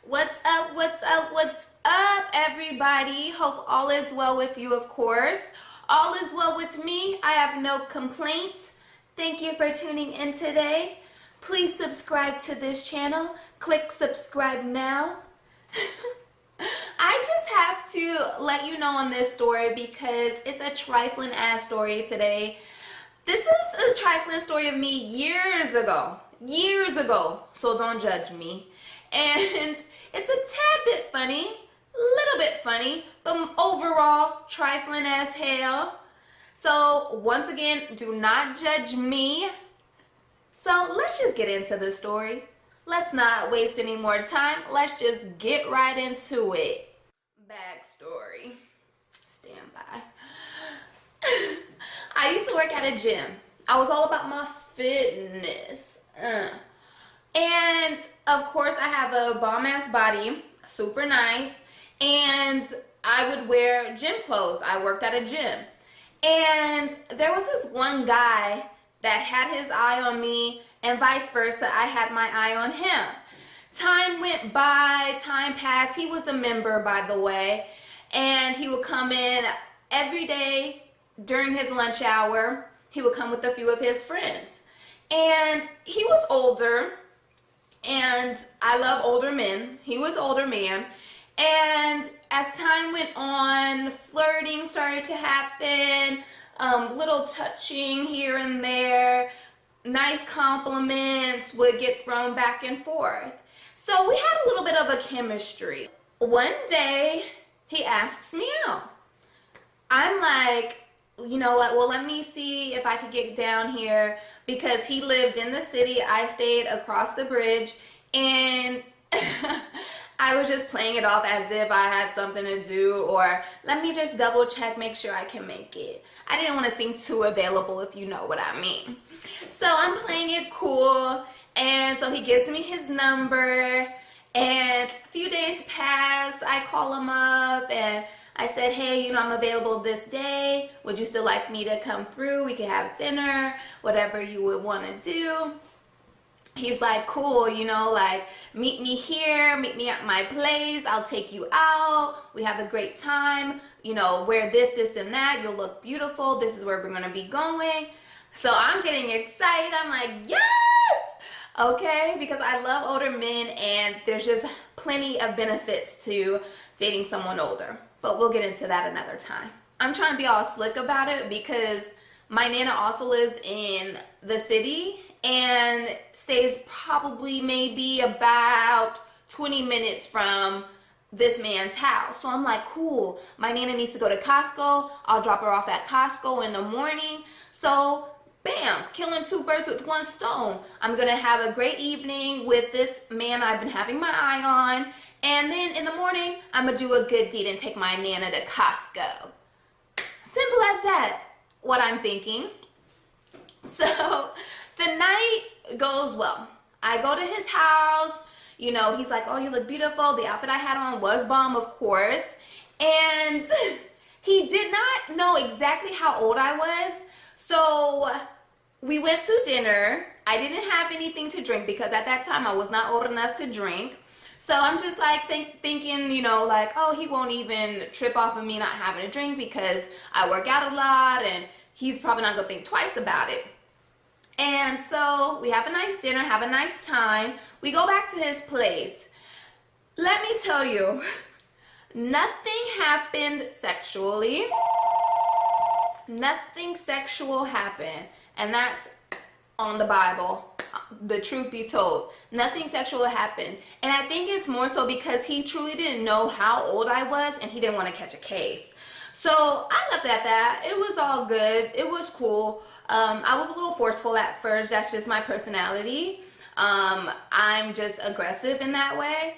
What's up? What's up? What's up, everybody? Hope all is well with you, of course. All is well with me. I have no complaints. Thank you for tuning in today. Please subscribe to this channel. Click subscribe now. I just have to let you know on this story because it's a trifling ass story today. This is a trifling story of me years ago, so don't judge me. And it's a tad bit funny, little bit funny, but overall trifling as hell. So once again, do not judge me. So let's just get into the story. Let's not waste any more time. Let's just get right into it. Backstory. Stand by. I used to work at a gym. I was all about my fitness. And of course I have a bomb ass body, super nice, and I would wear gym clothes. I worked at a gym. And there was this one guy that had his eye on me and vice versa. I had my eye on him. Time went by, time passed. He was a member, by the way, and he would come in every day during his lunch hour. He would come with a few of his friends. And he was older, and I love older men. He was older man. And as time went on, flirting started to happen, little touching here and there, nice compliments would get thrown back and forth. So we had a little bit of a chemistry. One day, he asks me out. I'm like, you know what, well, let me see if I could get down here, because he lived in the city. I stayed across the bridge, and I was just playing it off as if I had something to do, or let me just double check, make sure I can make it. I didn't want to seem too available, if you know what I mean. So I'm playing it cool, and so he gives me his number, and a few days pass. I call him up, and I said, hey, I'm available this day. Would you still like me to come through? We could have dinner, whatever you would want to do. He's like, cool, like, meet me here, meet me at my place. I'll take you out. We have a great time. Wear this, and that. You'll look beautiful. This is where we're going to be going. So I'm getting excited. I'm like, yes! Okay, because I love older men, and there's just plenty of benefits to dating someone older. But we'll get into that another time. I'm trying to be all slick about it because my Nana also lives in the city and stays probably maybe about 20 minutes from this man's house. So I'm like, cool, my Nana needs to go to Costco. I'll drop her off at Costco in the morning. So bam, killing two birds with one stone. I'm gonna have a great evening with this man I've been having my eye on, and then in the morning I'm gonna do a good deed and take my Nana to Costco. Simple as that, what I'm thinking. So the night goes well. I go to his house, he's like, oh, you look beautiful. The outfit I had on was bomb, of course, and he did not know exactly how old I was. So we went to dinner. I didn't have anything to drink because at that time I was not old enough to drink. So I'm just like thinking, like, oh, he won't even trip off of me not having a drink because I work out a lot, and he's probably not gonna think twice about it. And so we have a nice dinner, have a nice time. We go back to his place. Let me tell you, nothing happened sexually. Nothing sexual happened, and that's on the Bible. The truth be told, nothing sexual happened. And I think it's more so because he truly didn't know how old I was, and he didn't want to catch a case. So I left it at that. It was all good. It was cool. I was a little forceful at first. That's just my personality. I'm just aggressive in that way.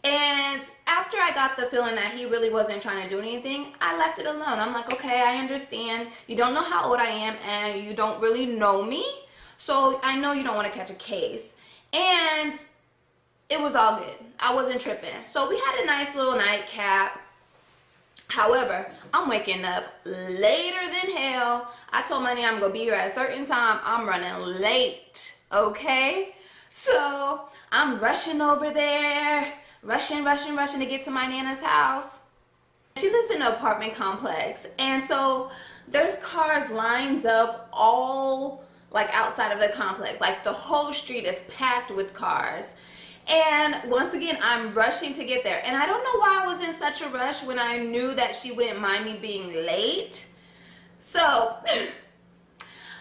And after I got the feeling that he really wasn't trying to do anything, I left it alone. I'm like, okay, I understand. You don't know how old I am, and you don't really know me. So I know you don't want to catch a case. And it was all good. I wasn't tripping. So we had a nice little nightcap. However, I'm waking up later than hell. I told my nana I'm going to be here at a certain time. I'm running late, okay? So I'm rushing over there, rushing to get to my Nana's house. She lives in an apartment complex, and so there's cars lines up all like outside of the complex. Like the whole street is packed with cars. And once again, I'm rushing to get there. And I don't know why I was in such a rush when I knew that she wouldn't mind me being late. So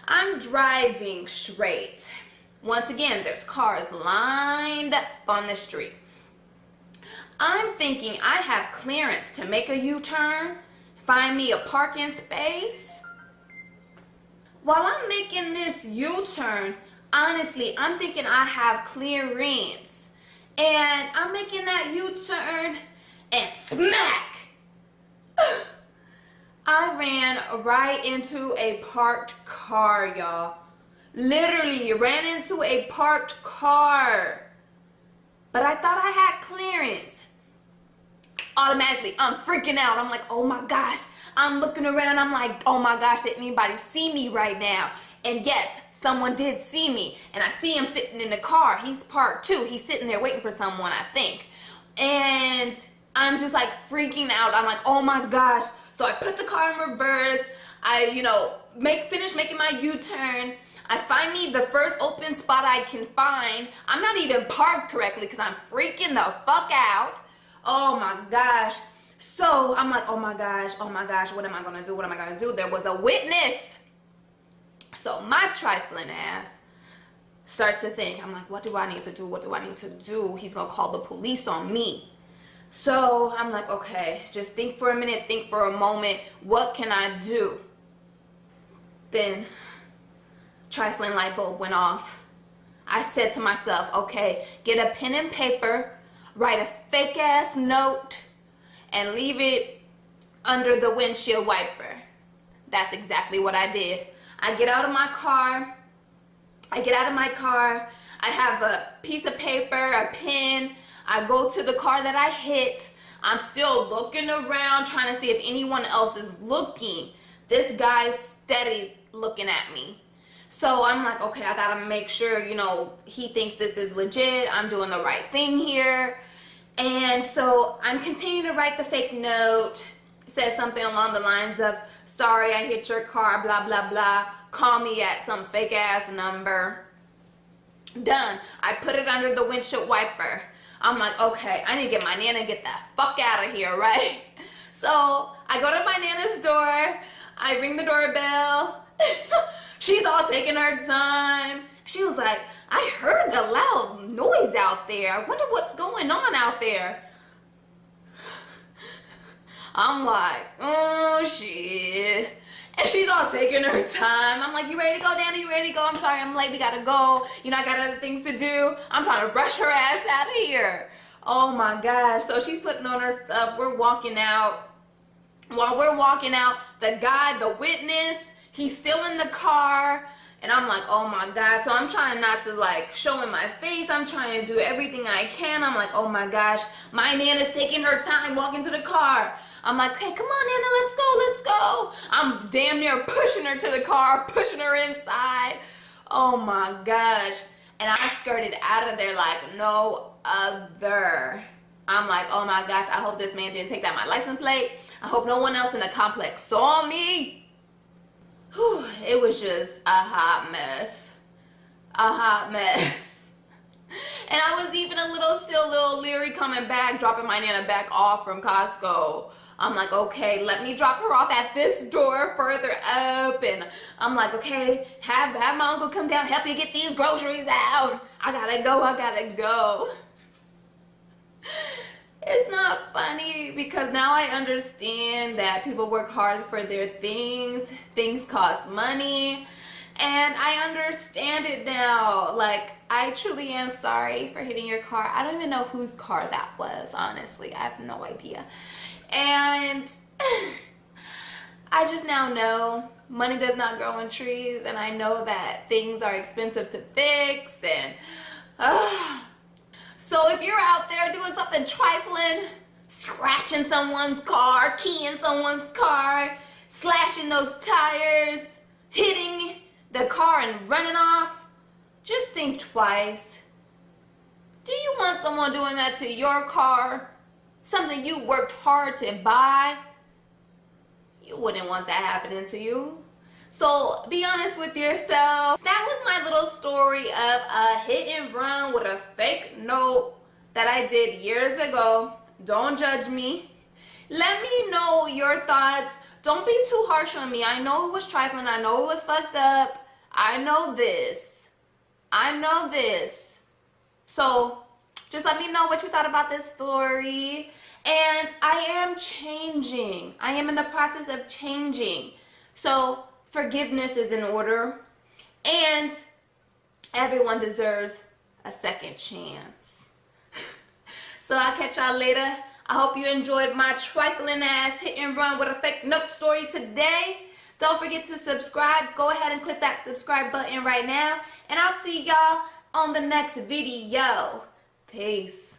I'm driving straight. Once again, there's cars lined up on the street. I'm thinking I have clearance to make a U-turn, find me a parking space. While I'm making this U-turn, honestly, I'm thinking I have clearance. And I'm making that U-turn and smack! I ran right into a parked car, y'all. Literally ran into a parked car. But I thought I had clearance. Automatically, I'm freaking out. I'm like, oh my gosh. I'm looking around. I'm like, oh my gosh, did anybody see me right now? And yes, someone did see me. And I see him sitting in the car. He's parked too. He's sitting there waiting for someone, I think. And I'm just like freaking out. I'm like, oh my gosh. So I put the car in reverse. I, finish making my U-turn. I find me the first open spot I can find. I'm not even parked correctly because I'm freaking the fuck out. Oh my gosh. So I'm like, oh my gosh, what am I gonna do? There was a witness. So my trifling ass starts to think, I'm like, what do I need to do? He's gonna call the police on me. So I'm like, okay, just think for a minute, think for a moment. What can I do? Then trifling light bulb went off. I said to myself, okay, get a pen and paper, write a fake ass note, and leave it under the windshield wiper. That's exactly what I did. I get out of my car. I have a piece of paper, a pen. I go to the car that I hit. I'm still looking around, trying to see if anyone else is looking. This guy's steady looking at me. So I'm like, okay, I gotta make sure, he thinks this is legit. I'm doing the right thing here. And so I'm continuing to write the fake note. It says something along the lines of, sorry, I hit your car, blah, blah, blah. Call me at some fake ass number. Done. I put it under the windshield wiper. I'm like, okay, I need to get my Nana and get the fuck out of here, right? So I go to my Nana's door. I ring the doorbell. She's all taking her time. She was like, I heard the loud noise out there. I wonder what's going on out there. I'm like, oh shit. And she's all taking her time. I'm like, you ready to go, Nana? You ready to go? I'm sorry, I'm late. We gotta go. I got other things to do. I'm trying to rush her ass out of here. Oh my gosh. So she's putting on her stuff. We're walking out. While we're walking out, the guy, the witness, he's still in the car. And I'm like, oh my gosh. So I'm trying not to show in my face. I'm trying to do everything I can. I'm like, oh my gosh. My Nana's taking her time walking to the car. I'm like, hey, come on, Nana, let's go. I'm damn near pushing her to the car, pushing her inside. Oh my gosh. And I skirted out of there like no other. I'm like, oh my gosh, I hope this man didn't take out my license plate. I hope no one else in the complex saw me. Whew, it was just a hot mess. And I was even still a little leery coming back, dropping my Nana back off from Costco. I'm like, okay, let me drop her off at this door further up. And I'm like, okay, have my uncle come down, help me get these groceries out. I gotta go. It's not funny because now I understand that people work hard for their things. Things cost money. And I understand it now. I truly am sorry for hitting your car. I don't even know whose car that was, honestly. I have no idea. And I just now know money does not grow on trees. And I know that things are expensive to fix. And so if you're out there doing something trifling, scratching someone's car, keying someone's car, slashing those tires, hitting the car and running off, just think twice. Do you want someone doing that to your car? Something you worked hard to buy? You wouldn't want that happening to you. So be honest with yourself. That was my little story of a hit and run with a fake note that I did years ago. Don't judge me. Let me know your thoughts. Don't be too harsh on me. I know it was trifling. I know it was fucked up. I know this. I know this. So just let me know what you thought about this story. And I am changing. I am in the process of changing. So forgiveness is in order. And everyone deserves a second chance. So I'll catch y'all later. I hope you enjoyed my trifling ass hit and run with a fake note story today. Don't forget to subscribe. Go ahead and click that subscribe button right now. And I'll see y'all on the next video. Peace.